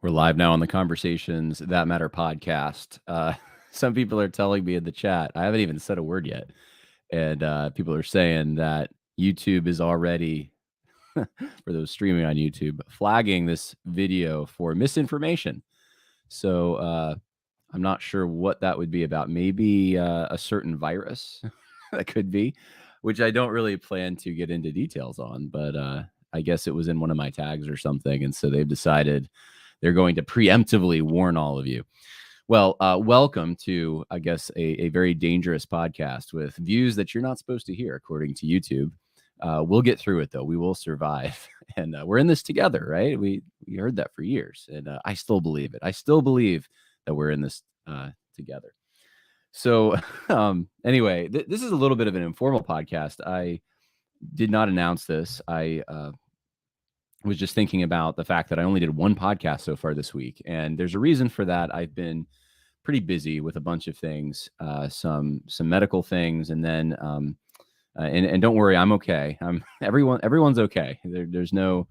We're live now on the Conversations That Matter podcast. Some people are telling me in the chat, I haven't even said a word yet. And people are saying that YouTube is already, for those streaming on YouTube, flagging this video for misinformation. So I'm not sure what that would be about. Maybe a certain virus that could be, which I don't really plan to get into details on. But I guess it was in one of my tags or something. And so they've decided they're going to preemptively warn all of you. Well, welcome to, I guess, a very dangerous podcast with views that you're not supposed to hear, according to YouTube. We'll get through it, though. We will survive. And we're in this together, right? We heard that for years. And I still believe it. I still believe that we're in this together. So anyway, this is a little bit of an informal podcast. I did not announce this. I was just thinking about the fact that I only did one podcast so far this week. And there's a reason for that. I've been pretty busy with a bunch of things, some medical things, and then and don't worry, I'm okay. Everyone's okay. There's no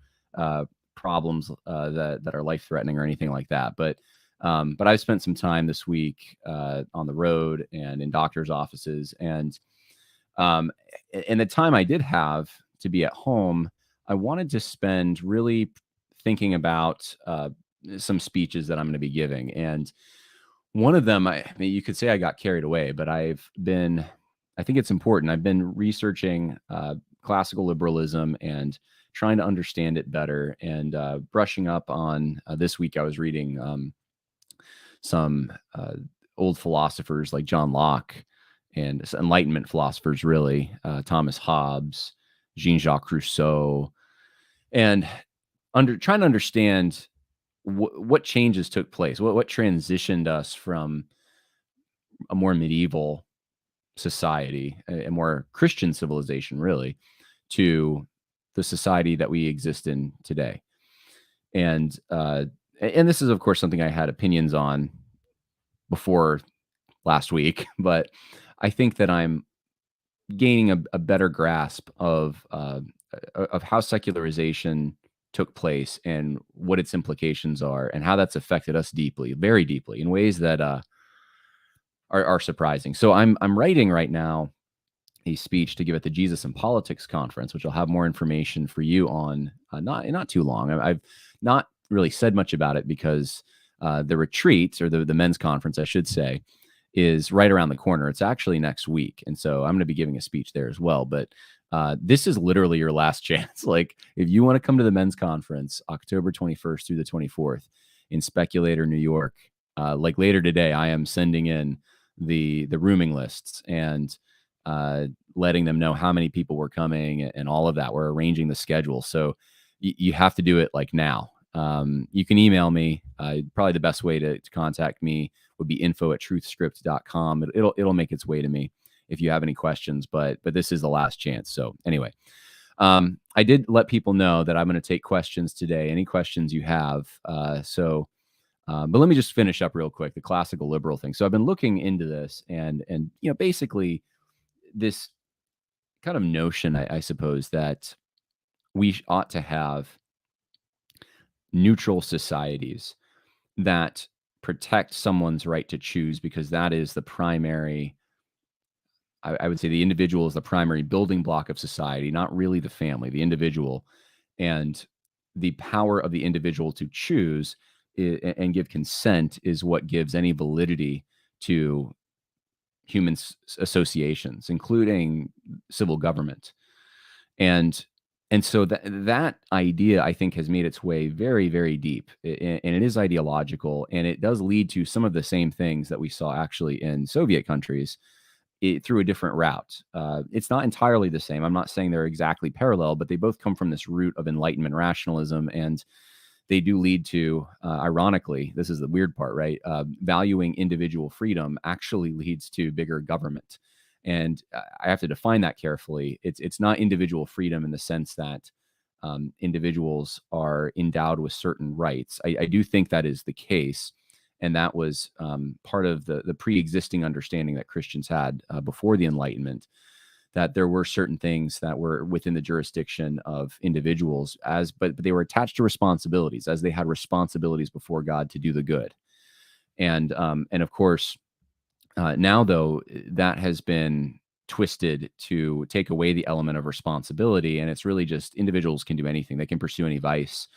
problems that are life threatening or anything like that. But I've spent some time this week on the road and in doctors' offices, and the time I did have to be at home, I wanted to spend really thinking about some speeches that I'm going to be giving. And one of them, I mean, you could say I got carried away, but I think it's important. I've been researching classical liberalism and trying to understand it better, and brushing up on this week I was reading some old philosophers like John Locke and Enlightenment philosophers, really, Thomas Hobbes, Jean-Jacques Rousseau, and trying to understand what changes took place, what transitioned us from a more medieval society, a more Christian civilization, really, to the society that we exist in today. And this is, of course, something I had opinions on before last week, but I think that I'm gaining a better grasp of how secularization took place and what its implications are, and how that's affected us deeply, very deeply, in ways that are surprising. So I'm writing right now a speech to give at the Jesus and Politics conference, which I'll have more information for you on not too long. I've not really said much about it because the retreat, or the men's conference, I should say, is right around the corner. It's actually next week. And so I'm going to be giving a speech there as well. But this is literally your last chance. Like, if you want to come to the men's conference, October 21st through the 24th in Speculator, New York, like later today, I am sending in the rooming lists and letting them know how many people were coming and all of that. We're arranging the schedule. So you have to do it like now. You can email me. Probably the best way to contact me would be info@truthscript.com. It'll make its way to me if you have any questions, but this is the last chance. So anyway, I did let people know that I'm going to take questions today, any questions you have. But let me just finish up real quick, the classical liberal thing. So I've been looking into this, and basically this kind of notion, I suppose, that we ought to have neutral societies that protect someone's right to choose, because that is the primary, I would say the individual is the primary building block of society, not really the family, the individual. And the power of the individual to choose and give consent is what gives any validity to human associations, including civil government. And so that idea, I think, has made its way very, very deep, and it is ideological, and it does lead to some of the same things that we saw actually in Soviet countries, through a different route. It's not entirely the same. I'm not saying they're exactly parallel, but they both come from this root of Enlightenment rationalism, and they do lead to, ironically, this is the weird part, right? Valuing individual freedom actually leads to bigger government. And I have to define that carefully. It's not individual freedom in the sense that individuals are endowed with certain rights. I do think that is the case. And that was part of the pre-existing understanding that Christians had before the Enlightenment. that there were certain things that were within the jurisdiction of individuals, but they were attached to responsibilities, as they had responsibilities before God to do the good. And of course, now though, that has been twisted to take away the element of responsibility, and it's really just individuals can do anything. They can pursue any vice,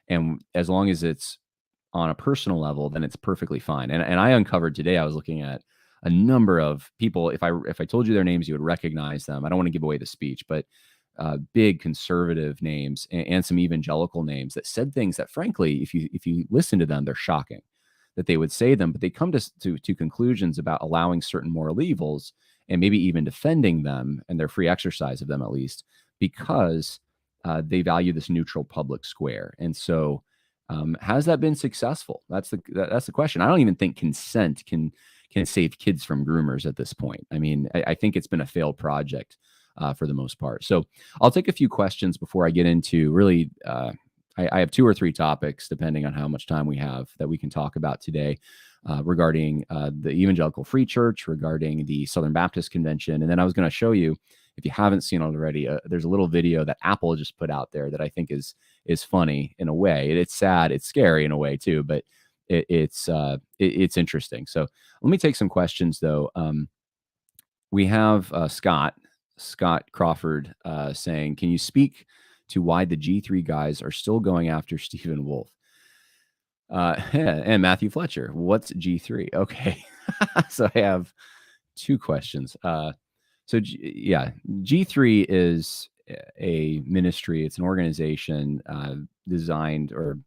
and as long as it's on a personal level, then it's perfectly fine. And I uncovered today, I was looking at a number of people. If I told you their names, you would recognize them. I don't want to give away the speech, but big conservative names and some evangelical names that said things that, frankly, if you listen to them, they're shocking that they would say them. But they come to conclusions about allowing certain moral evils and maybe even defending them and their free exercise of them, at least, because they value this neutral public square. And so, has that been successful? That's the question. I don't even think consent can save kids from groomers at this point. I mean, I think it's been a failed project for the most part. So I'll take a few questions before I get into really. I have 2 or 3 topics, depending on how much time we have, that we can talk about today, regarding the Evangelical Free Church, regarding the Southern Baptist Convention, and then I was going to show you, if you haven't seen it already, there's a little video that Apple just put out there that I think is funny in a way. It's sad, it's scary in a way too, but it's interesting. So let me take some questions though. We have Scott Crawford saying, "Can you speak to why the G3 guys are still going after Stephen Wolf?" And Matthew Fletcher, what's G3? Okay, so I have 2 questions. G3 is a ministry. It's an organization designed or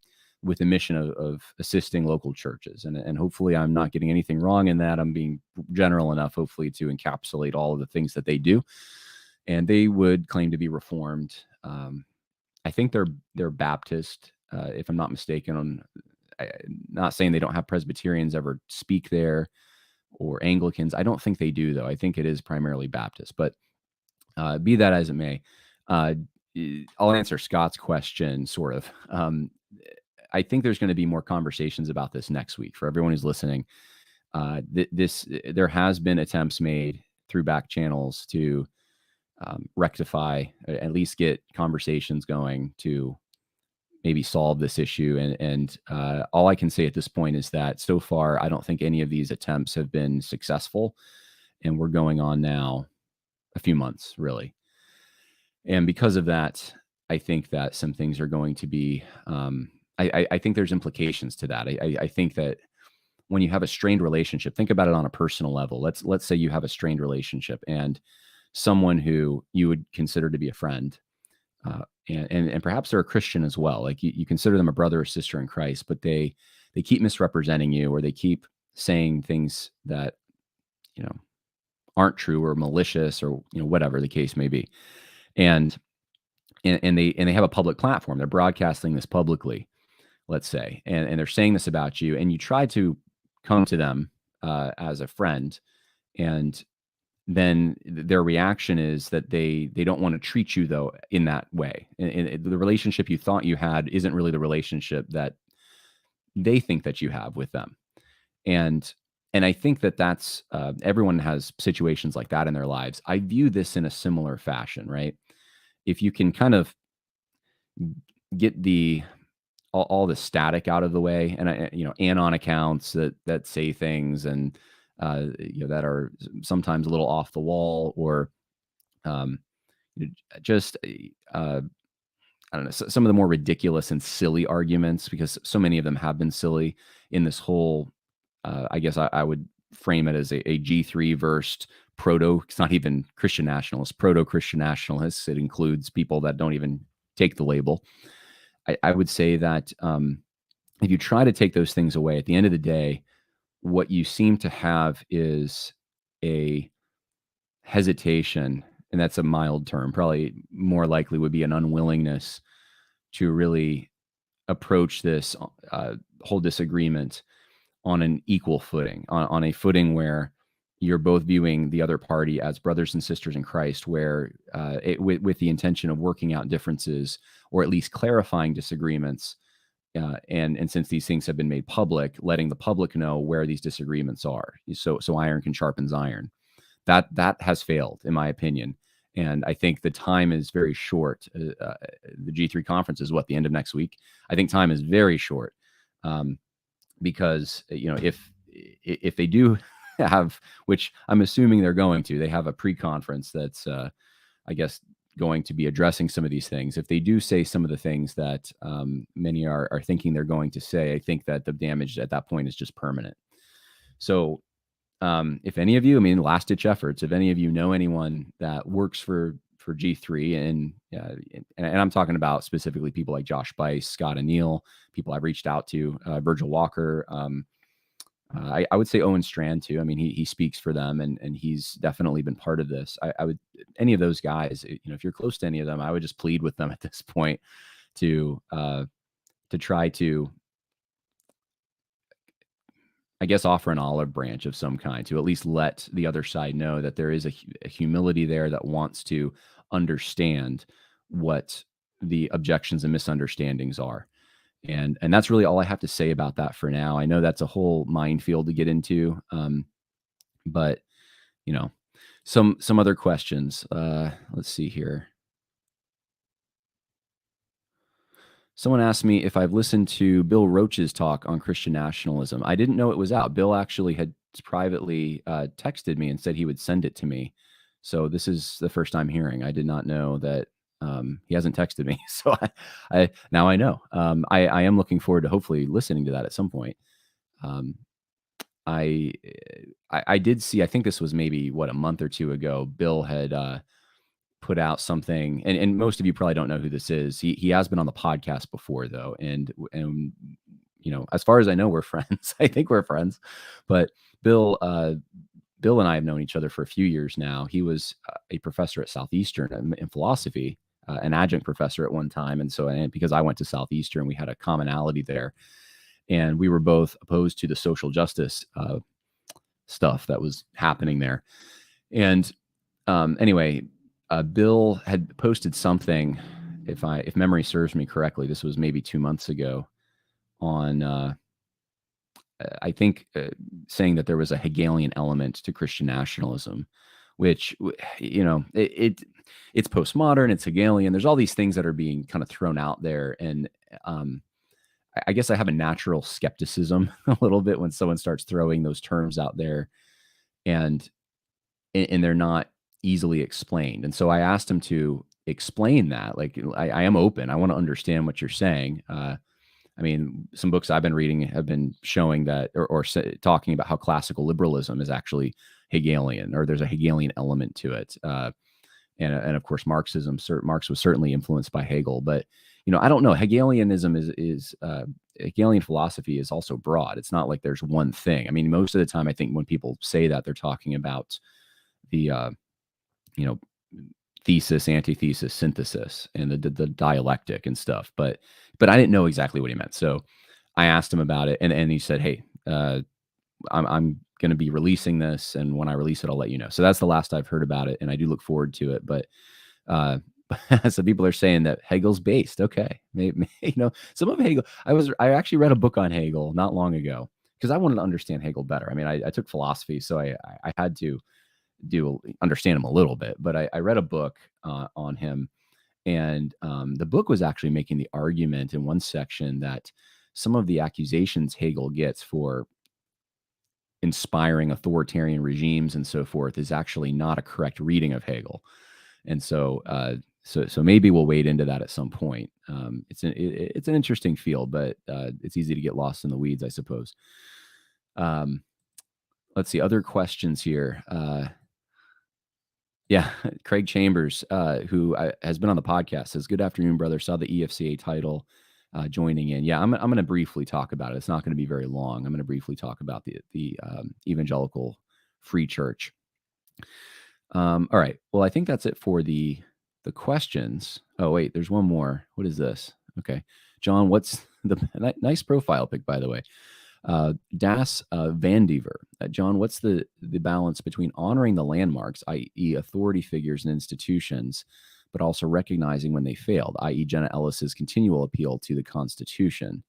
with a mission of assisting local churches. And hopefully I'm not getting anything wrong in that. I'm being general enough, hopefully, to encapsulate all of the things that they do. And they would claim to be Reformed. I think they're Baptist, if I'm not mistaken. Not saying they don't have Presbyterians ever speak there, or Anglicans. I don't think they do, though. I think it is primarily Baptist. But be that as it may, I'll answer Scott's question, sort of. I think there's going to be more conversations about this next week for everyone who's listening. There has been attempts made through back channels to rectify, at least get conversations going to maybe solve this issue. And all I can say at this point is that so far, I don't think any of these attempts have been successful. And we're going on now a few months, really. And because of that, I think that some things are going to be, I think there's implications to that. I think that when you have a strained relationship, think about it on a personal level. Let's say you have a strained relationship and someone who you would consider to be a friend, and perhaps they're a Christian as well. Like you consider them a brother or sister in Christ, but they keep misrepresenting you, or they keep saying things that, aren't true or malicious, or, whatever the case may be. And they have a public platform. They're broadcasting this publicly, let's say, and they're saying this about you, and you try to come to them as a friend, and then their reaction is that they don't want to treat you, though, in that way. And the relationship you thought you had isn't really the relationship that they think that you have with them. And I think that's everyone has situations like that in their lives. I view this in a similar fashion, right? If you can kind of get all the static out of the way, and anon accounts that say things and that are sometimes a little off the wall, or just I don't know, some of the more ridiculous and silly arguments, because so many of them have been silly in this whole. I guess I would frame it as a G3 versus proto. It's not even Christian nationalists, proto-Christian nationalists. It includes people that don't even take the label. I would say that if you try to take those things away, at the end of the day, what you seem to have is a hesitation, and that's a mild term. Probably more likely would be an unwillingness to really approach this whole disagreement on an equal footing, on a footing where you're both viewing the other party as brothers and sisters in Christ, where with the intention of working out differences, or at least clarifying disagreements. And since these things have been made public, letting the public know where these disagreements are. So iron can sharpen iron. That has failed, in my opinion. And I think the time is very short. The G3 conference is what, the end of next week? I think time is very short, because if they do have, which I'm assuming they're going to, they have a pre-conference that's I guess going to be addressing some of these things. If they do say some of the things that many are thinking they're going to say, I think that the damage at that point is just permanent. So if any of you, I mean, last ditch efforts, if any of you know anyone that works for G3, and I'm talking about specifically people like Josh Bice, Scott Anil, people I've reached out to, Virgil Walker, I would say Owen Strand too. I mean, he speaks for them, and he's definitely been part of this. I would, any of those guys, if you're close to any of them, I would just plead with them at this point to try to, I guess, offer an olive branch of some kind, to at least let the other side know that there is a humility there that wants to understand what the objections and misunderstandings are. And that's really all I have to say about that for now. I know that's a whole minefield to get into, but some other questions. Let's see here. Someone asked me if I've listened to Bill Roach's talk on Christian nationalism. I didn't know it was out. Bill actually had privately texted me and said he would send it to me. So this is the first time hearing. I did not know that he hasn't texted me. So I now I know. I am looking forward to hopefully listening to that at some point. I did see, I think this was maybe a month or two ago, Bill had put out something, and most of you probably don't know who this is. He has been on the podcast before though, and as far as I know, we're friends. I think we're friends, but Bill and I have known each other for a few years now. He was a professor at Southeastern in philosophy, an adjunct professor at one time, and because I went to Southeastern, we had a commonality there, and we were both opposed to the social justice stuff that was happening there. And anyway, Bill had posted something, if memory serves me correctly, this was maybe 2 months ago, on I think saying that there was a Hegelian element to Christian nationalism, which it's postmodern, it's Hegelian. There's all these things that are being kind of thrown out there, and I guess I have a natural skepticism a little bit when someone starts throwing those terms out there, and they're not easily explained. And so I asked him to explain that. Like, I am open. I want to understand what you're saying. I mean, some books I've been reading have been showing that, or talking about how classical liberalism is actually Hegelian, or there's a Hegelian element to it. And of course, Marxism. Marx was certainly influenced by Hegel, but I don't know. Hegelianism is Hegelian philosophy is also broad. It's not like there's one thing. I mean, most of the time, I think when people say that, they're talking about the thesis, antithesis, synthesis, and the dialectic and stuff. But I didn't know exactly what he meant. So I asked him about it, and he said, "Hey, I'm going to be releasing this, and when I release it, I'll let you know." So that's the last I've heard about it, and I do look forward to it. But so people are saying that Hegel's based. Okay, maybe, some of Hegel. I actually read a book on Hegel not long ago because I wanted to understand Hegel better. I mean, I took philosophy, so I had to understand him a little bit. But I read a book on him, and the book was actually making the argument in one section that some of the accusations Hegel gets for inspiring authoritarian regimes and so forth is actually not a correct reading of Hegel. And so maybe we'll wade into that at some point. It's an interesting field, but it's easy to get lost in the weeds, I suppose. Let's see, other questions here. Yeah, Craig Chambers, who has been on the podcast, says, "Good afternoon, brother. Saw the EFCA title, joining in." Yeah, I'm going to briefly talk about it. It's not going to be very long. I'm going to briefly talk about the evangelical free church. All right. Well, I think that's it for the questions. Oh wait, there's one more. What is this? Okay, John, what's the nice profile pic, by the way? Das Van Dever. John, what's the balance between honoring the landmarks, i.e. authority figures and institutions, but also recognizing when they failed, i.e. Jenna Ellis's continual appeal to the Constitution?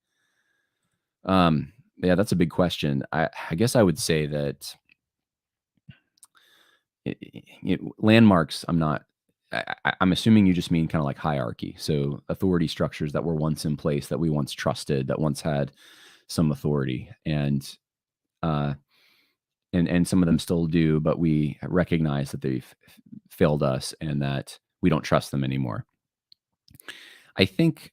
Yeah, that's a big question. I guess I would say that landmarks, I'm not I'm assuming you just mean kind of like hierarchy. So authority structures that were once in place, that we once trusted, that once had some authority, uh, and some of them still do, but we recognize that they've failed us and that we don't trust them anymore. I think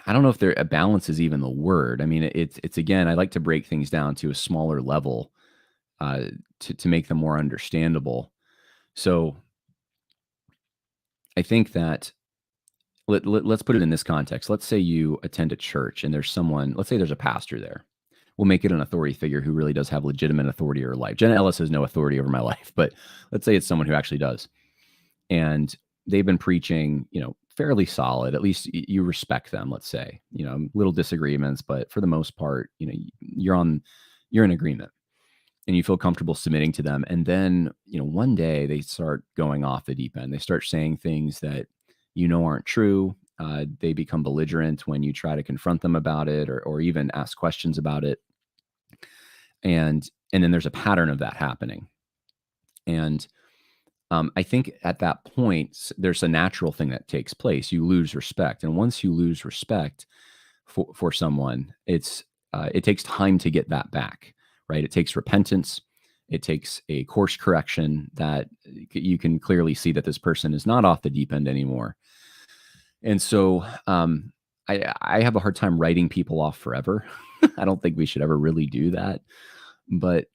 I don't know if there a balance is even the word. I mean, it's again, I like to break things down to a smaller level uh, to make them more understandable. So I think that let's put it in this context. Let's say you attend a church and there's someone, let's say there's a pastor there. We'll make it an authority figure who really does have legitimate authority over life. Jenna Ellis has no authority over my life, but let's say it's someone who actually does. And they've been preaching, fairly solid. At least you respect them, let's say. Little disagreements, but for the most part, you're in agreement and you feel comfortable submitting to them. And then, one day they start going off the deep end. They start saying things that aren't true. They become belligerent when you try to confront them about it, or even ask questions about it. And then there's a pattern of that happening. And I think at that point, there's a natural thing that takes place. You lose respect. And once you lose respect for someone, it takes time to get that back, right? It takes repentance. It takes a course correction that you can clearly see that this person is not off the deep end anymore. And so I have a hard time writing people off forever. I don't think we should ever really do that. But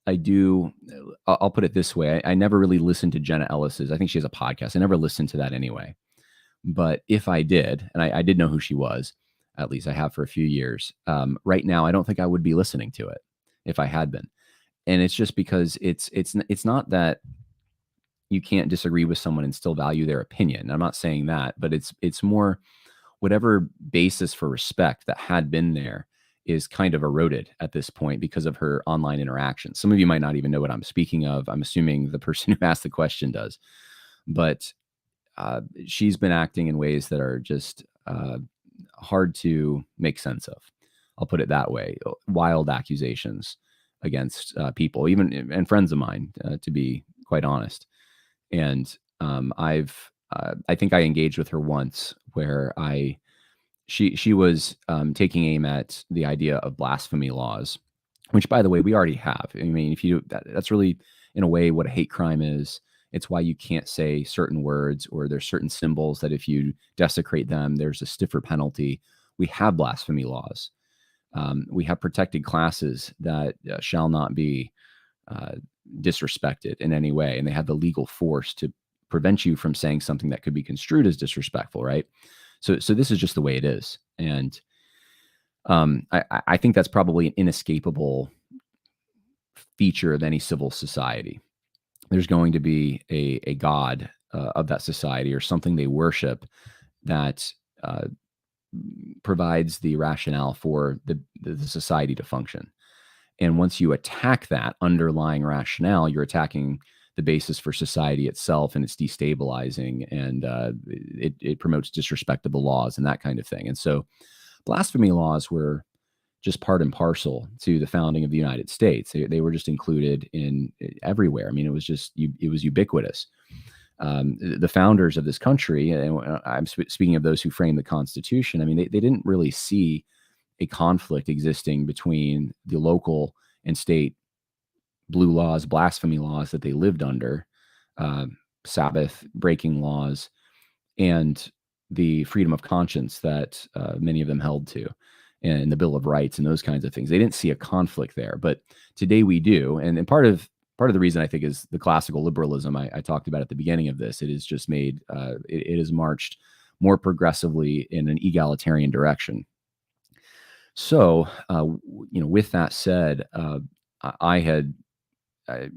I do. I'll put it this way. I never really listened to Jenna Ellis's. I think she has a podcast. I never listened to that anyway. But if I did, and I did know who she was, at least I have for a few years. Right now, I don't think I would be listening to it if I had been. And it's just because it's not that you can't disagree with someone and still value their opinion. I'm not saying that, but it's more whatever basis for respect that had been there is kind of eroded at this point because of her online interactions. Some of you might not even know what I'm speaking of. I'm assuming the person who asked the question does, but she's been acting in ways that are just hard to make sense of. I'll put it that way. Wild accusations against people, even and friends of mine, to be quite honest. And I think I engaged with her once where she was taking aim at the idea of blasphemy laws, which, by the way, we already have. I mean, if you that's really in a way what a hate crime is. It's why you can't say certain words, or there's certain symbols that if you desecrate them, there's a stiffer penalty. We have blasphemy laws. We have protected classes that shall not be disrespected in any way, and they have the legal force to prevent you from saying something that could be construed as disrespectful, right? So this is just the way it is, and I think that's probably an inescapable feature of any civil society. There's going to be a god of that society or something they worship that provides the rationale for the society to function. And once you attack that underlying rationale, you're attacking the basis for society itself, and it's destabilizing, and it promotes disrespect of the laws and that kind of thing. And so blasphemy laws were just part and parcel to the founding of the United States. They were just included in everywhere. I mean, it was ubiquitous. The founders of this country, and I'm speaking of those who framed the Constitution, I mean, they didn't really see a conflict existing between the local and state blue laws, blasphemy laws that they lived under, Sabbath breaking laws, and the freedom of conscience that many of them held to, and the Bill of Rights and those kinds of things. They didn't see a conflict there, but today we do. And part of the reason I think is the classical liberalism I talked about at the beginning of this. It has just made it has marched more progressively in an egalitarian direction. So, with that said, I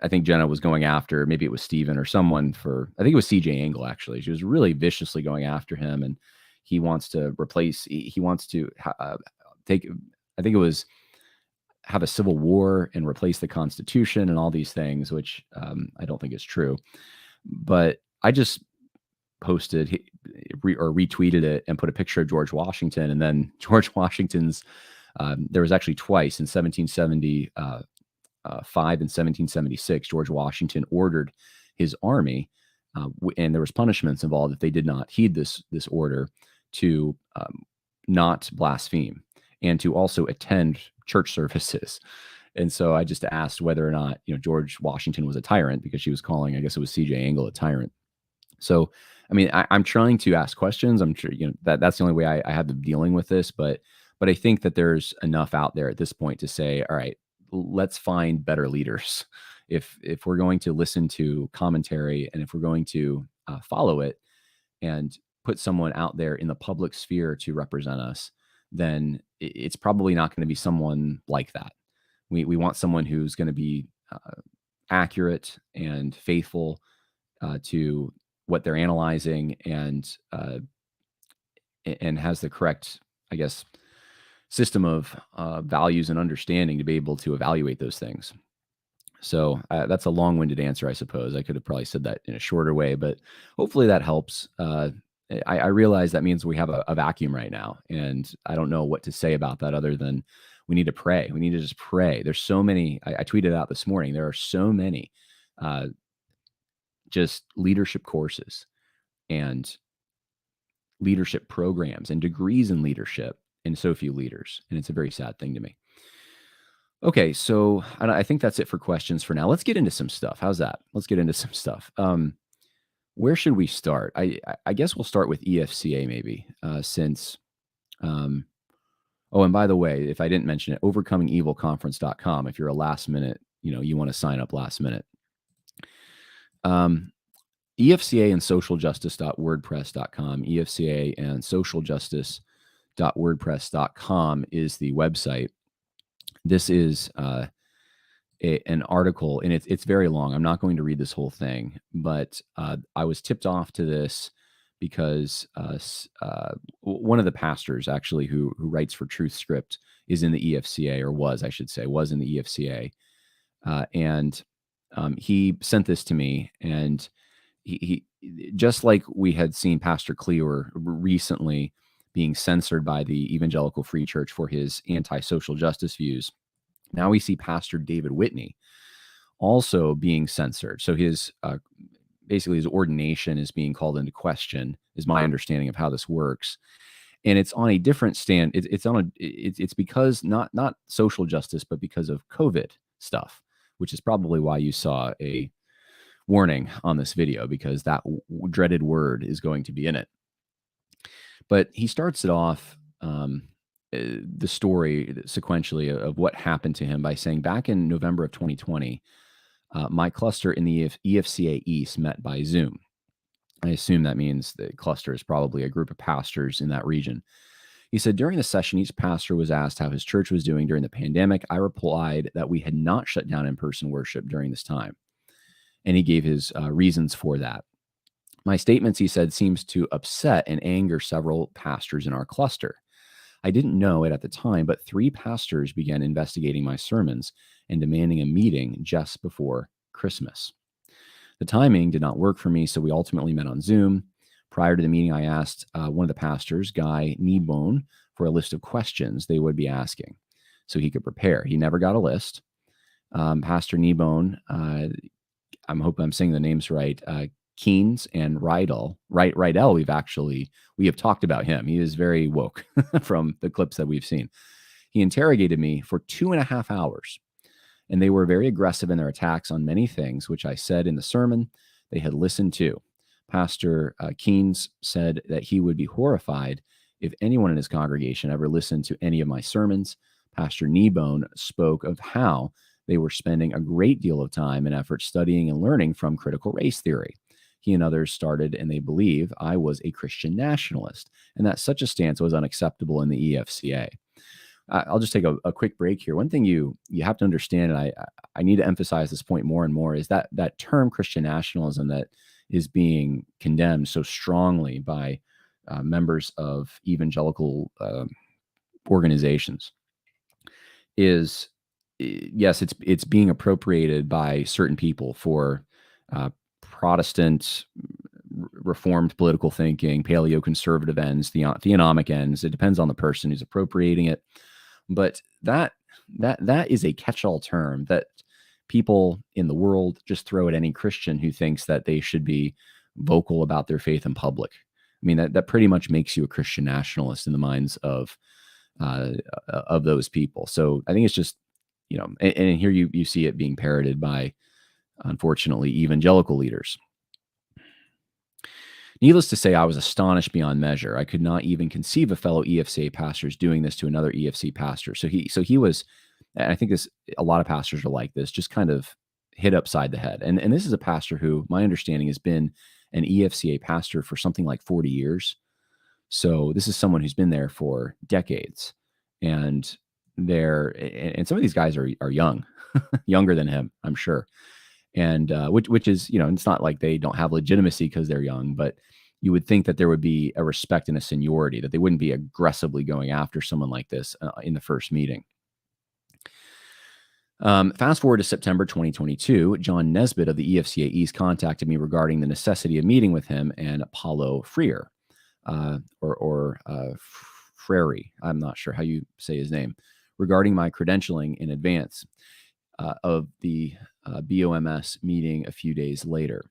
think Jenna was going after, maybe it was Steven or someone I think it was CJ Angle, actually. She was really viciously going after him, and he wants to take, I think it was have a civil war and replace the Constitution and all these things, which I don't think is true. But I just posted or retweeted it and put a picture of George Washington, and then George Washington's, there was actually twice in 1775 and 1776, George Washington ordered his army and there was punishments involved if they did not heed this order to not blaspheme and to also attend church services. And so I just asked whether or not, George Washington was a tyrant, because she was calling, I guess it was C.J. Angle, a tyrant. So, I mean, I'm trying to ask questions. I'm sure, that's the only way I have been dealing with this. But I think that there's enough out there at this point to say, all right, let's find better leaders. If we're going to listen to commentary, and if we're going to follow it and put someone out there in the public sphere to represent us, then it's probably not going to be someone like that. We want someone who's going to be accurate and faithful to what they're analyzing, and has the correct, I guess, system of values and understanding to be able to evaluate those things. So that's a long-winded answer, I suppose. I could have probably said that in a shorter way, but hopefully that helps. I realize that means we have a vacuum right now, and I don't know what to say about that other than we need to pray. We need to just pray. There's so many. I tweeted out this morning. There are so many just leadership courses and leadership programs and degrees in leadership, and so few leaders, and it's a very sad thing to me. Okay, so I think that's it for questions for now. Let's get into some stuff. How's that? Let's get into some stuff. Where should we start? I guess we'll start with EFCA maybe, since. Oh, and by the way, if I didn't mention it, overcomingevilconference.com. If you're a last minute, you want to sign up last minute. EFCA and socialjustice.wordpress.com. EFCA and socialjustice.wordpress.com is the website. This is an article, and it's very long. I'm not going to read this whole thing, but I was tipped off to this because one of the pastors, actually, who writes for Truth Script, is in the EFCA, or was, I should say, was in the EFCA. And he sent this to me, and he just like we had seen Pastor Cleaver recently being censored by the Evangelical Free Church for his anti-social justice views. Now we see Pastor David Whitney also being censored. So his basically his ordination is being called into question, is my understanding of how this works. And it's on a different stand. It's because not social justice, but because of COVID stuff, which is probably why you saw a warning on this video, because that dreaded word is going to be in it. But he starts it off, the story sequentially of what happened to him, by saying, back in November of 2020, my cluster in the EFCA East met by Zoom. I assume that means the cluster is probably a group of pastors in that region. He said, during the session, each pastor was asked how his church was doing during the pandemic. I replied that we had not shut down in-person worship during this time. And he gave his reasons for that. My statements, he said, seems to upset and anger several pastors in our cluster. I didn't know it at the time, but 3 pastors began investigating my sermons and demanding a meeting just before Christmas. The timing did not work for me, so we ultimately met on Zoom. Prior to the meeting, I asked one of the pastors, Guy Kneebone, for a list of questions they would be asking so he could prepare. He never got a list. Pastor Kneebone, I hope I'm saying the names right, Keynes and Rydell, we have talked about him. He is very woke from the clips that we've seen. He interrogated me for 2.5 hours, and they were very aggressive in their attacks on many things, which I said in the sermon they had listened to. Pastor Keynes said that he would be horrified if anyone in his congregation ever listened to any of my sermons. Pastor Kneebone spoke of how they were spending a great deal of time and effort studying and learning from critical race theory. He and others started, and they believe I was a Christian nationalist, and that such a stance was unacceptable in the EFCA. I'll just take a quick break here. One thing you have to understand, and I need to emphasize this point more and more, is that term Christian nationalism that is being condemned so strongly by members of evangelical organizations is, yes, it's being appropriated by certain people for Protestant reformed political thinking, paleoconservative ends, theonomic ends. It depends on the person who's appropriating it. But that is a catch-all term that people in the world just throw at any Christian who thinks that they should be vocal about their faith in public. I mean, that pretty much makes you a Christian nationalist in the minds of those people. So I think it's just, and here you see it being parroted by, unfortunately, evangelical leaders. Needless to say, I was astonished beyond measure. I could not even conceive of fellow EFCA pastors doing this to another EFC pastor. So he was, and I think a lot of pastors are like this, just kind of hit upside the head. And this is a pastor who, my understanding, has been an EFCA pastor for something like 40 years. So this is someone who's been there for decades, and and some of these guys are young, younger than him, I'm sure. And which is, it's not like they don't have legitimacy because they're young, but you would think that there would be a respect and a seniority, that they wouldn't be aggressively going after someone like this in the first meeting. Fast forward to September 2022, John Nesbitt of the EFCA East contacted me regarding the necessity of meeting with him and Paulo Freire, or Freire, I'm not sure how you say his name, regarding my credentialing in advance of the BOMS meeting a few days later.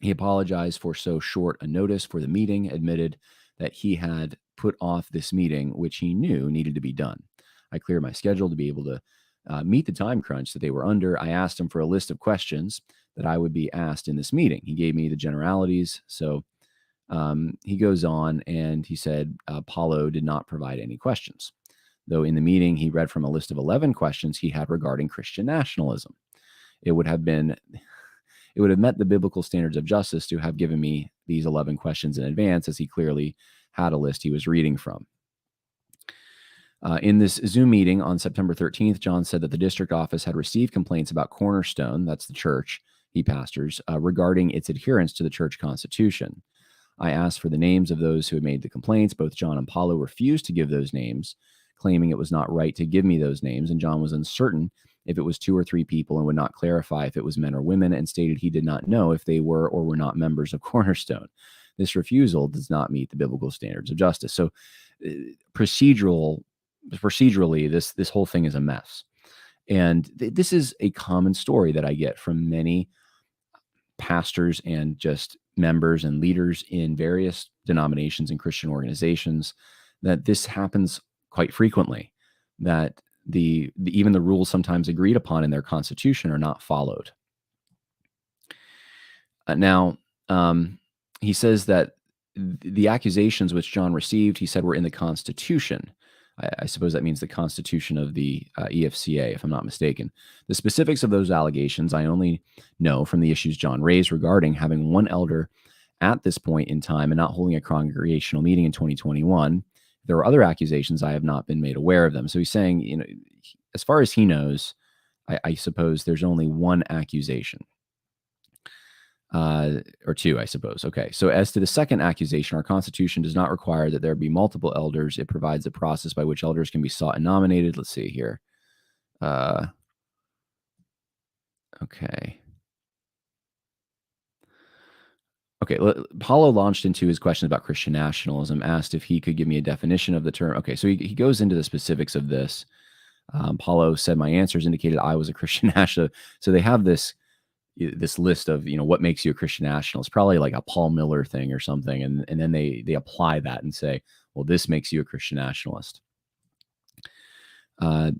He apologized for so short a notice for the meeting, admitted that he had put off this meeting, which he knew needed to be done. I cleared my schedule to be able to meet the time crunch that they were under. I asked him for a list of questions that I would be asked in this meeting. He gave me the generalities. So he goes on and he said Paulo did not provide any questions, though in the meeting he read from a list of 11 questions he had regarding Christian nationalism. It would have met the biblical standards of justice to have given me these 11 questions in advance, as he clearly had a list he was reading from. In this Zoom meeting on September 13th, John said that the district office had received complaints about Cornerstone, that's the church he pastors, regarding its adherence to the church constitution. I asked for the names of those who had made the complaints. Both John and Paulo refused to give those names, claiming it was not right to give me those names, and John was uncertain if it was 2 or 3 people and would not clarify if it was men or women, and stated he did not know if they were or were not members of Cornerstone. This refusal does not meet the biblical standards of justice. So procedurally, this whole thing is a mess. And this is a common story that I get from many pastors and just members and leaders in various denominations and Christian organizations, that this happens quite frequently, that even the rules sometimes agreed upon in their constitution are not followed. Now, he says that the accusations which John received, he said, were in the Constitution. I suppose that means the Constitution of the EFCA, if I'm not mistaken. The specifics of those allegations I only know from the issues John raised regarding having one elder at this point in time and not holding a congregational meeting in 2021. There are other accusations. I have not been made aware of them. So he's saying, as far as he knows, I suppose there's only one accusation. Or 2, I suppose. Okay. So as to the second accusation, our Constitution does not require that there be multiple elders. It provides a process by which elders can be sought and nominated. Let's see here. Okay. Okay. Paulo launched into his questions about Christian nationalism, asked if he could give me a definition of the term. Okay. So he goes into the specifics of this. Paulo said my answers indicated I was a Christian nationalist. So they have this list of, what makes you a Christian nationalist, probably like a Paul Miller thing or something. And then they apply that and say, well, this makes you a Christian nationalist. And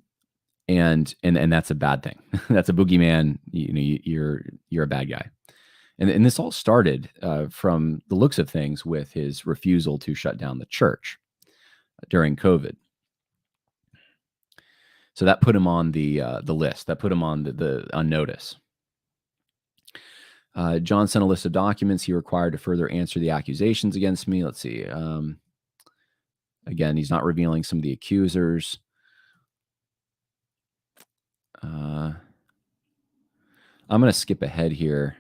that's a bad thing. That's a boogeyman. You're a bad guy. And this all started from the looks of things with his refusal to shut down the church during COVID. So that put him on the list. That put him on notice. John sent a list of documents he required to further answer the accusations against me. Let's see. Again, he's not revealing some of the accusers. I'm going to skip ahead here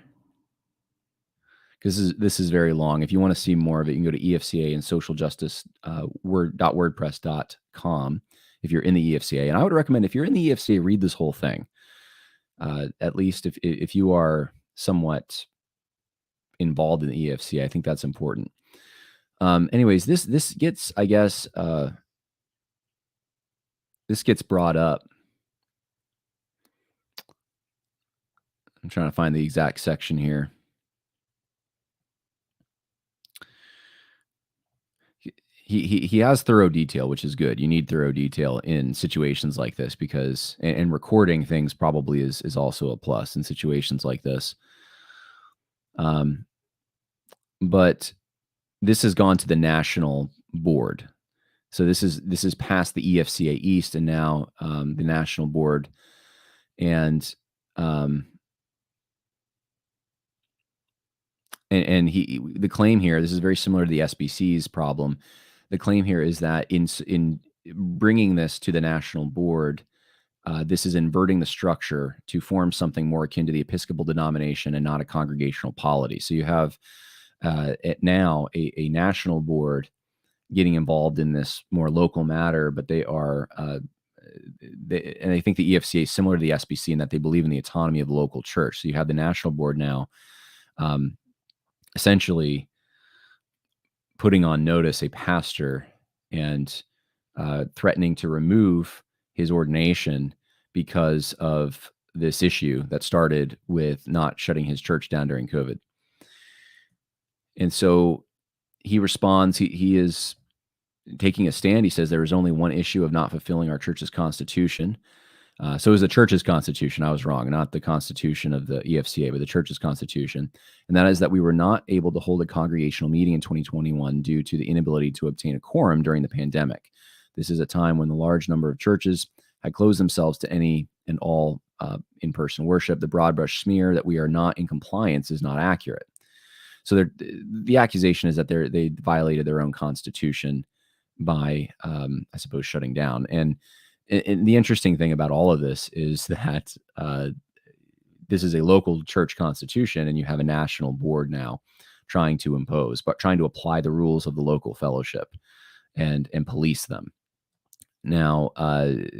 because this is very long. If you want to see more of it, you can go to EFCA and social justice wordpress.com if you're in the EFCA. And I would recommend, if you're in the EFCA, read this whole thing. At least if you are somewhat involved in the EFCA, I think that's important. Anyways, this gets, I guess, this gets brought up. I'm trying to find the exact section here. he has thorough detail, which is good. You need thorough detail in situations like this because and recording things probably is also a plus in situations like this. Um, but this has gone to the national board. So this is past the EFCA East and now the national board. And um, and the claim here, this is very similar to the SBC's problem. The claim here is that in bringing this to the national board, this is inverting the structure to form something more akin to the Episcopal denomination and not a congregational polity. So you have now a national board getting involved in this more local matter, but they are and I think the EFCA is similar to the SBC in that they believe in the autonomy of the local church. So you have the national board now um, essentially putting on notice a pastor and threatening to remove his ordination because of this issue that started with not shutting his church down during COVID. And so he responds, he is taking a stand. He says there is only one issue of not fulfilling our church's constitution. So it was the church's constitution. I was wrong, not the constitution of the EFCA, but the church's constitution. And that is that we were not able to hold a congregational meeting in 2021 due to the inability to obtain a quorum during the pandemic. This is a time when the large number of churches had closed themselves to any and all in-person worship. The broad brush smear that we are not in compliance is not accurate. So the accusation is that they violated their own constitution by, I suppose, shutting down. And the interesting thing about all of this is that this is a local church constitution, and you have a national board now trying to apply the rules of the local fellowship and police them. Now,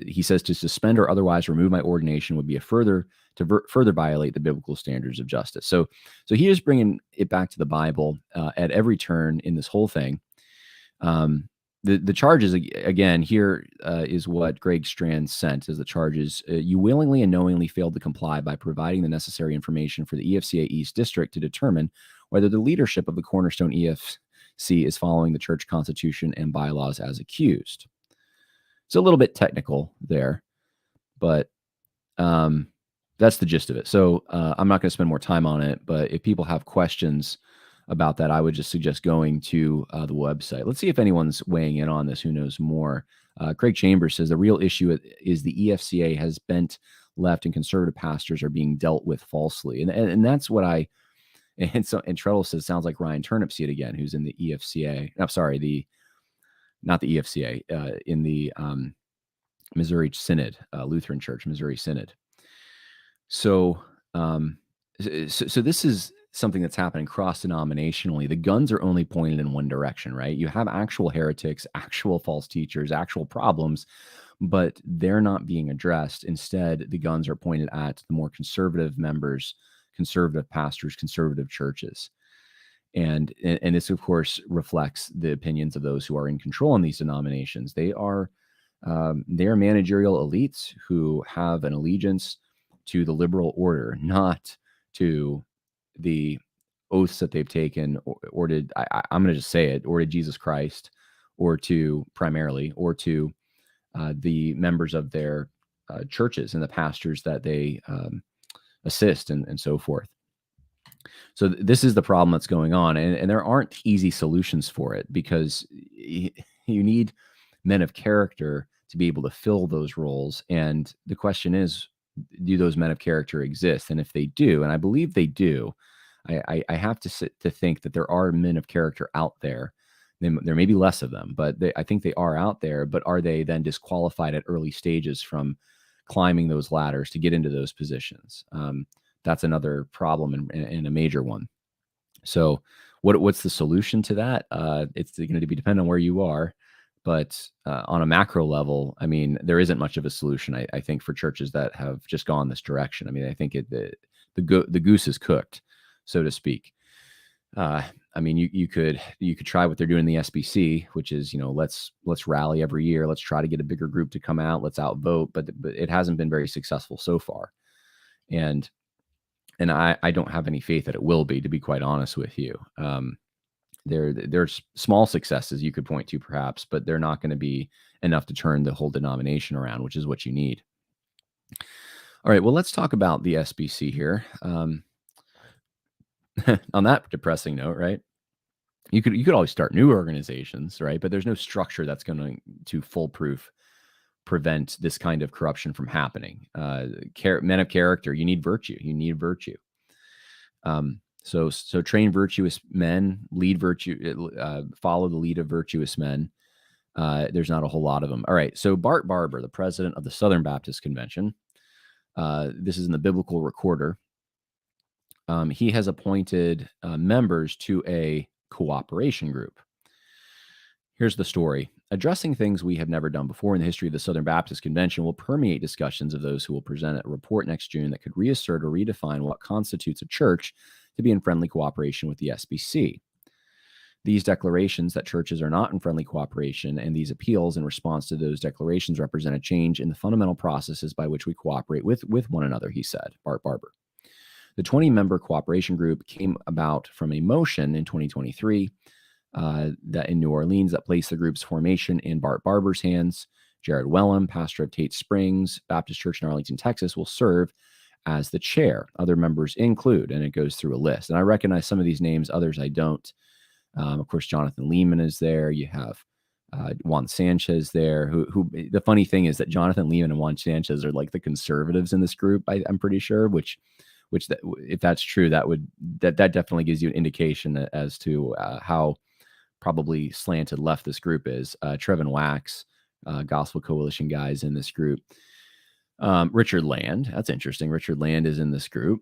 he says to suspend or otherwise remove my ordination would be further violate the biblical standards of justice. So he is bringing it back to the Bible at every turn in this whole thing. The charges, again, here is what Greg Strand sent as the charges. You willingly and knowingly failed to comply by providing the necessary information for the EFCA East District to determine whether the leadership of the Cornerstone EFC is following the church constitution and bylaws as accused. It's a little bit technical there, but that's the gist of it. So I'm not going to spend more time on it, but if people have questions about that, I would just suggest going to the website. Let's see if anyone's weighing in on this who knows more. Craig Chambers says the real issue is the EFCA has bent left and conservative pastors are being dealt with falsely. And that's what and Treadle says, sounds like Ryan Turnipseed again, who's in the EFCA. I'm sorry, not the EFCA, in the Missouri Synod, Lutheran Church, Missouri Synod. So this is something that's happening cross-denominationally. The guns are only pointed in one direction, right? You have actual heretics, actual false teachers, actual problems, but they're not being addressed. Instead, the guns are pointed at the more conservative members, conservative pastors, conservative churches. And this, of course, reflects the opinions of those who are in control in these denominations. They are managerial elites who have an allegiance to the liberal order, not to the oaths that they've taken, or did I'm going to just say it, or to Jesus Christ, or to the members of their churches and the pastors that they assist and so forth. So this is the problem that's going on, and there aren't easy solutions for it because you need men of character to be able to fill those roles. And the question is, do those men of character exist? And if they do, and I believe they do, I have to think that there are men of character out there. There may be less of them, but I think they are out there. But are they then disqualified at early stages from climbing those ladders to get into those positions? That's another problem and a major one. So what's the solution to that? It's going to be dependent on where you are. But on a macro level, I mean, there isn't much of a solution, I think, for churches that have just gone this direction. I mean, I think the goose is cooked, so to speak. I mean, you could try what they're doing in the SBC, which is, let's rally every year. Let's try to get a bigger group to come out. Let's outvote. But it hasn't been very successful so far. And I don't have any faith that it will be, to be quite honest with you. There's small successes you could point to perhaps, but they're not going to be enough to turn the whole denomination around, which is what you need. All right, well, let's talk about the SBC here. On that depressing note, right? You could always start new organizations, right? But there's no structure that's going to foolproof prevent this kind of corruption from happening. Men of character, you need virtue. You need virtue. So train virtuous men, lead virtue, follow the lead of virtuous men. There's not a whole lot of them. All right. So Bart Barber, the president of the Southern Baptist Convention, this is in the Biblical Recorder. He has appointed members to a cooperation group. Here's the story. Addressing things we have never done before in the history of the Southern Baptist Convention will permeate discussions of those who will present a report next June that could reassert or redefine what constitutes a church to be in friendly cooperation with the SBC. These declarations that churches are not in friendly cooperation and these appeals in response to those declarations represent a change in the fundamental processes by which we cooperate with one another, he said, Bart Barber. The 20-member cooperation group came about from a motion in 2023 that in New Orleans that placed the group's formation in Bart Barber's hands. Jared Wellham, pastor of Tate Springs Baptist Church in Arlington, Texas, will serve as the chair. Other members include, and it goes through a list. And I recognize some of these names, others I don't. Of course, Jonathan Lehman is there. You have Juan Sanchez there. Who the funny thing is that Jonathan Lehman and Juan Sanchez are like the conservatives in this group. I'm pretty sure. Which if that's true, that definitely gives you an indication as to how probably slanted left this group is. Trevin Wax, Gospel Coalition guys in this group. Richard Land, that's interesting. Richard Land is in this group.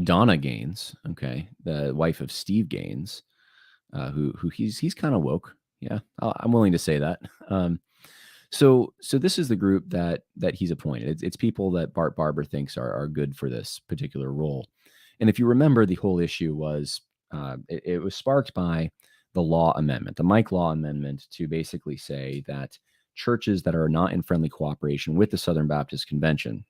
Donna Gaines, okay, the wife of Steve Gaines, who he's kind of woke. Yeah, I'm willing to say that. So this is the group that he's appointed. It's people that Bart Barber thinks are good for this particular role. And if you remember, the whole issue was it was sparked by the law amendment, the Mike Law Amendment, to basically say that churches that are not in friendly cooperation with the Southern Baptist Convention,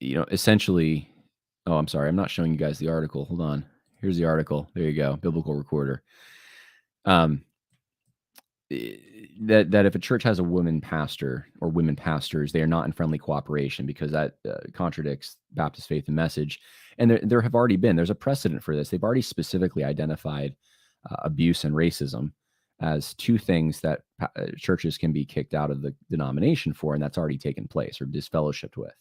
essentially, oh, I'm sorry, I'm not showing you guys the article. Hold on. Here's the article. There you go. Biblical Recorder. That if a church has a woman pastor or women pastors, they are not in friendly cooperation because that contradicts Baptist faith and message. And there have already been, there's a precedent for this. They've already specifically identified abuse and racism as two things that churches can be kicked out of the denomination for, and that's already taken place or disfellowshipped with.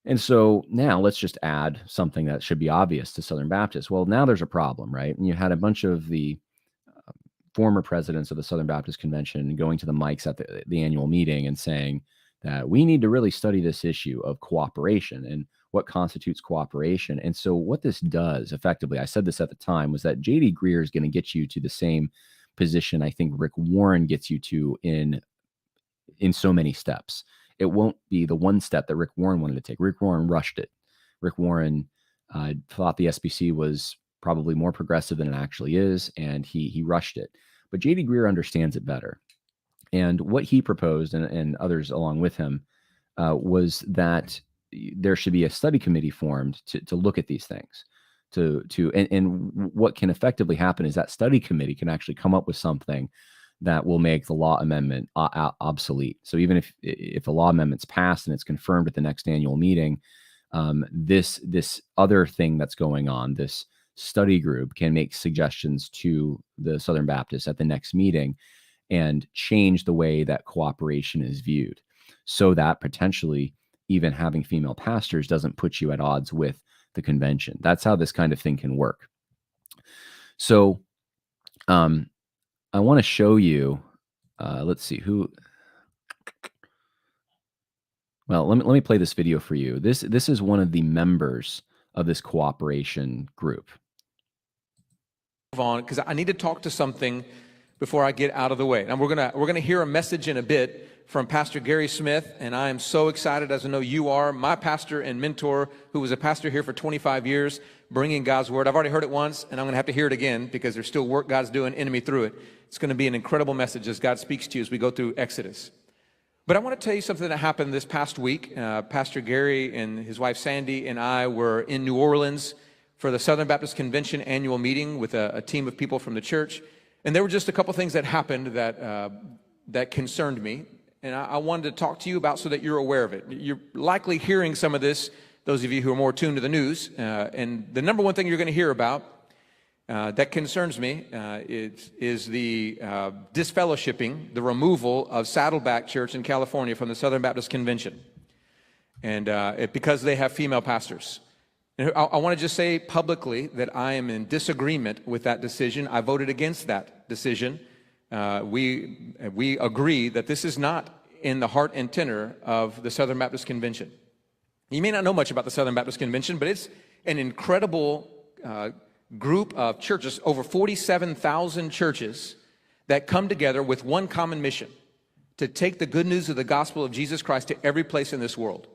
And so now let's just add something that should be obvious to Southern Baptists. Well, now there's a problem, right? And you had a bunch of the former presidents of the Southern Baptist Convention going to the mics at the annual meeting and saying that we need to really study this issue of cooperation and what constitutes cooperation. And so what this does effectively, I said this at the time, was that J.D. Greear is going to get you to the same position I think Rick Warren gets you to in so many steps. It won't be the one step that Rick Warren wanted to take. Rick Warren rushed it. Rick Warren thought the SBC was probably more progressive than it actually is, and he rushed it. But J.D. Greear understands it better. And what he proposed, and others along with him, was that there should be a study committee formed to look at these things. And what can effectively happen is that study committee can actually come up with something that will make the law amendment obsolete. So even if the law amendment's passed and it's confirmed at the next annual meeting, this other thing that's going on, this study group, can make suggestions to the Southern Baptists at the next meeting and change the way that cooperation is viewed, so that potentially even having female pastors doesn't put you at odds with the convention. That's how this kind of thing can work. So I want to show you, let's see who. Well, let me play this video for you. This is one of the members of this cooperation group. Move on, because I need to talk to something before I get out of the way. Now we're gonna hear a message in a bit from Pastor Gary Smith, and I am so excited, as I know you are, my pastor and mentor, who was a pastor here for 25 years, bringing God's word. I've already heard it once, and I'm going to have to hear it again because there's still work God's doing in me through it. It's going to be an incredible message as God speaks to you as we go through Exodus. But I want to tell you something that happened this past week. Pastor Gary and his wife Sandy and I were in New Orleans for the Southern Baptist Convention annual meeting with a team of people from the church. And there were just a couple things that happened that concerned me. And I wanted to talk to you about so that you're aware of it. You're likely hearing some of this, those of you who are more tuned to the news. And the number one thing you're going to hear about that concerns me is the disfellowshipping, the removal of Saddleback Church in California from the Southern Baptist Convention, and because they have female pastors. And I want to just say publicly that I am in disagreement with that decision. I voted against that decision. We agree that this is not in the heart and tenor of the Southern Baptist Convention. You may not know much about the Southern Baptist Convention, but it's an incredible group of churches, over 47,000 churches that come together with one common mission: to take the good news of the gospel of Jesus Christ to every place in this world,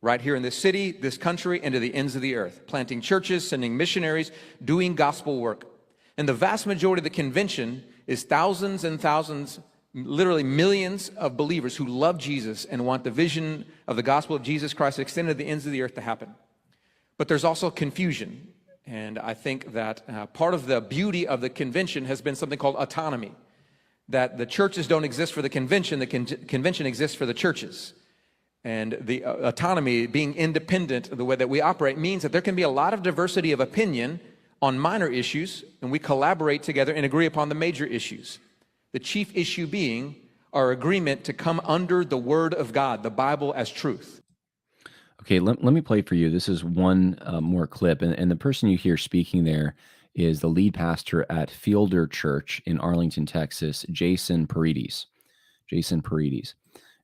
right here in this city, this country, and to the ends of the earth, planting churches, sending missionaries, doing gospel work. And the vast majority of the convention is thousands and thousands, literally millions of believers who love Jesus and want the vision of the gospel of Jesus Christ extended to the ends of the earth to happen. But there's also confusion. And I think that part of the beauty of the convention has been something called autonomy, that the churches don't exist for the convention exists for the churches. And the autonomy, being independent of the way that we operate, means that there can be a lot of diversity of opinion on minor issues, and we collaborate together and agree upon the major issues. The chief issue being our agreement to come under the Word of God, the Bible as truth. Okay, let me play for you. This is one more clip, and the person you hear speaking there is the lead pastor at Fielder Church in Arlington, Texas, Jason Paredes. Jason Paredes.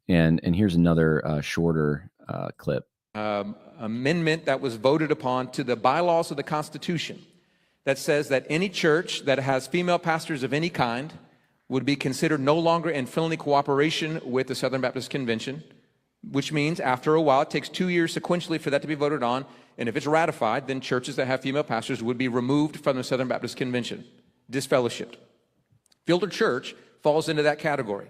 And here's another shorter clip. Amendment that was voted upon to the bylaws of the Constitution that says that any church that has female pastors of any kind would be considered no longer in friendly cooperation with the Southern Baptist Convention, which means after a while, it takes 2 years sequentially for that to be voted on. And if it's ratified, then churches that have female pastors would be removed from the Southern Baptist Convention, disfellowshipped. Fielder Church falls into that category.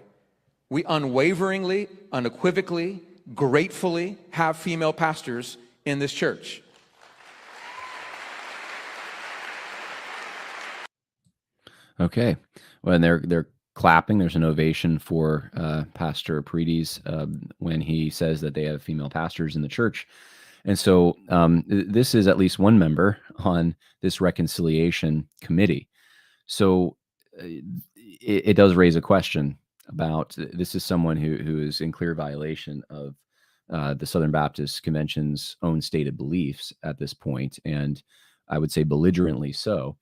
We unwaveringly, unequivocally, gratefully have female pastors in this church. Okay. Well, and they're clapping. There's an ovation for Pastor Paredes when he says that they have female pastors in the church. And so this is at least one member on this reconciliation committee. So it does raise a question about, this is someone who is in clear violation of the Southern Baptist Convention's own stated beliefs at this point, and I would say belligerently so.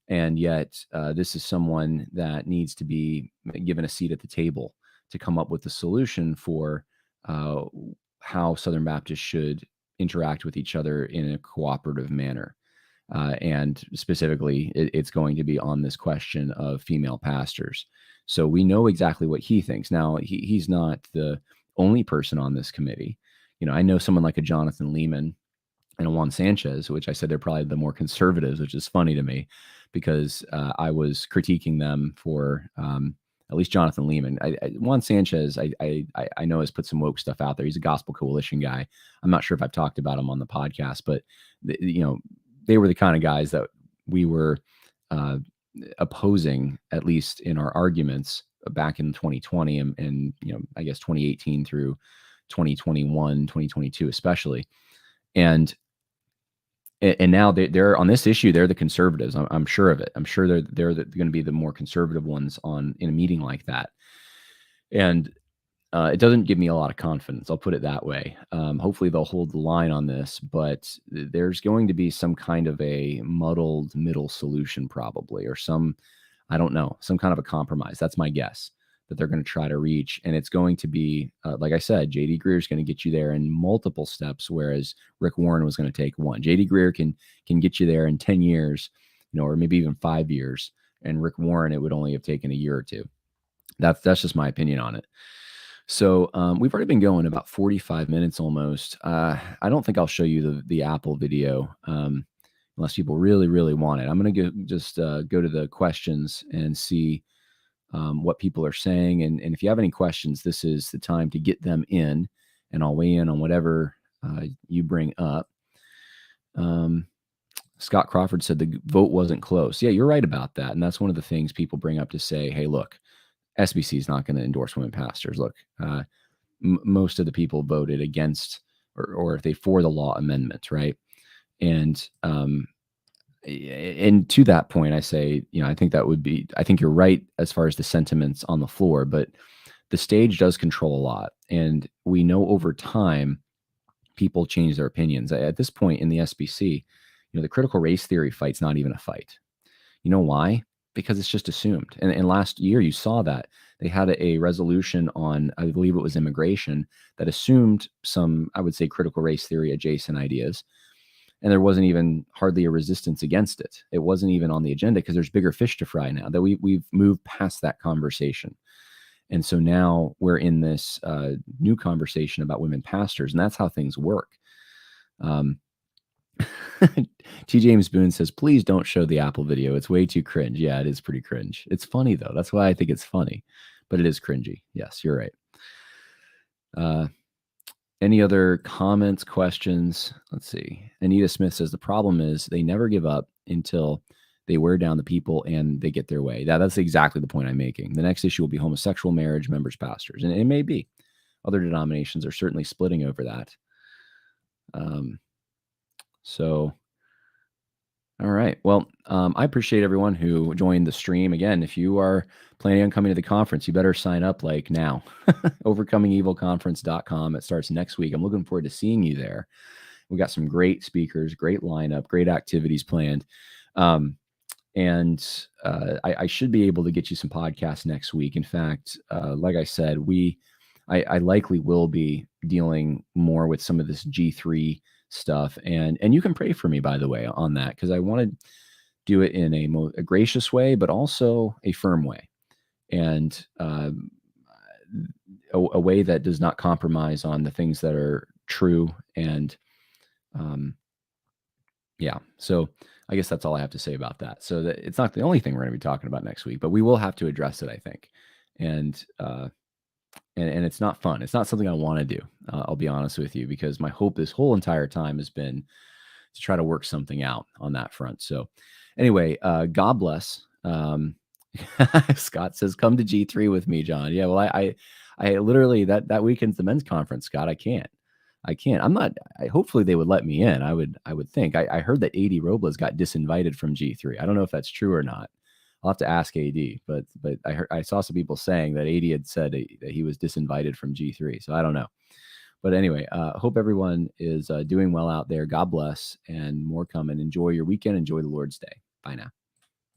And yet this is someone that needs to be given a seat at the table to come up with a solution for how Southern Baptists should interact with each other in a cooperative manner. And specifically, it's going to be on this question of female pastors. So we know exactly what he thinks. Now, he's not the only person on this committee. You know, I know someone like a Jonathan Lehman and a Juan Sanchez, which I said they're probably the more conservatives, which is funny to me because I was critiquing them for at least Jonathan Lehman. Juan Sanchez, I know has put some woke stuff out there. He's a Gospel Coalition guy. I'm not sure if I've talked about him on the podcast, but they were the kind of guys that we were opposing, at least in our arguments back in 2020 and I guess 2018 through 2021, 2022 especially. And now they're on this issue. They're the conservatives. I'm sure of it. I'm sure they're going to be the more conservative ones in a meeting like that. And it doesn't give me a lot of confidence. I'll put it that way. Hopefully they'll hold the line on this, but there's going to be some kind of a muddled middle solution probably, or some kind of a compromise. That's my guess that they're going to try to reach. And it's going to be, like I said, J.D. Greear is going to get you there in multiple steps, whereas Rick Warren was going to take one. J.D. Greear can get you there in 10 years, or maybe even 5 years. And Rick Warren, it would only have taken a year or two. That's just my opinion on it. So we've already been going about 45 minutes almost. I don't think I'll show you the Apple video unless people really, really want it. I'm going to go to the questions and see what people are saying. And if you have any questions, this is the time to get them in, and I'll weigh in on whatever you bring up. Scott Crawford said the vote wasn't close. Yeah, you're right about that. And that's one of the things people bring up to say, hey, look, SBC is not going to endorse women pastors. Look, most of the people voted against or they for the law amendment, right? And to that point, I say, I think I think you're right as far as the sentiments on the floor, but the stage does control a lot. And we know over time, people change their opinions. At this point in the SBC, the critical race theory fight's not even a fight. You know why? Because it's just assumed. And last year you saw that they had a resolution on, I believe it was immigration, that assumed some, I would say, critical race theory adjacent ideas. And there wasn't even hardly a resistance against it. It wasn't even on the agenda because there's bigger fish to fry now that we've moved past that conversation. And so now we're in this new conversation about women pastors, and that's how things work. T. James Boone says, please don't show the Apple video. It's way too cringe. Yeah, it is pretty cringe. It's funny, though. That's why I think it's funny. But it is cringy. Yes, you're right. Any other comments, questions? Let's see. Anita Smith says, the problem is they never give up until they wear down the people and they get their way. That's exactly the point I'm making. The next issue will be homosexual marriage, members, pastors. And it may be. Other denominations are certainly splitting over that. So, all right. Well, I appreciate everyone who joined the stream. Again, if you are planning on coming to the conference, you better sign up like now. overcomingevilconference.com. It starts next week. I'm looking forward to seeing you there. We got some great speakers, great lineup, great activities planned. And I should be able to get you some podcasts next week. In fact, like I said, I likely will be dealing more with some of this G3 stuff. And you can pray for me, by the way, on that, because I want to do it in a gracious way, but also a firm way, and a way that does not compromise on the things that are true. And yeah, so I guess that's all I have to say about that. So that it's not the only thing we're going to be talking about next week, but we will have to address it, I think. And it's not fun. It's not something I want to do. I'll be honest with you, because my hope this whole entire time has been to try to work something out on that front. So anyway, God bless. Scott says, come to G3 with me, John. Yeah, well, I literally that weekend's the men's conference, Scott. I can't. I'm not. Hopefully they would let me in. I would think. I heard that AD Robles got disinvited from G3. I don't know if that's true or not. I'll have to ask AD, but I saw some people saying that AD had said that he was disinvited from G3. So I don't know. But anyway, hope everyone is doing well out there. God bless, and more coming. Enjoy your weekend. Enjoy the Lord's Day. Bye now.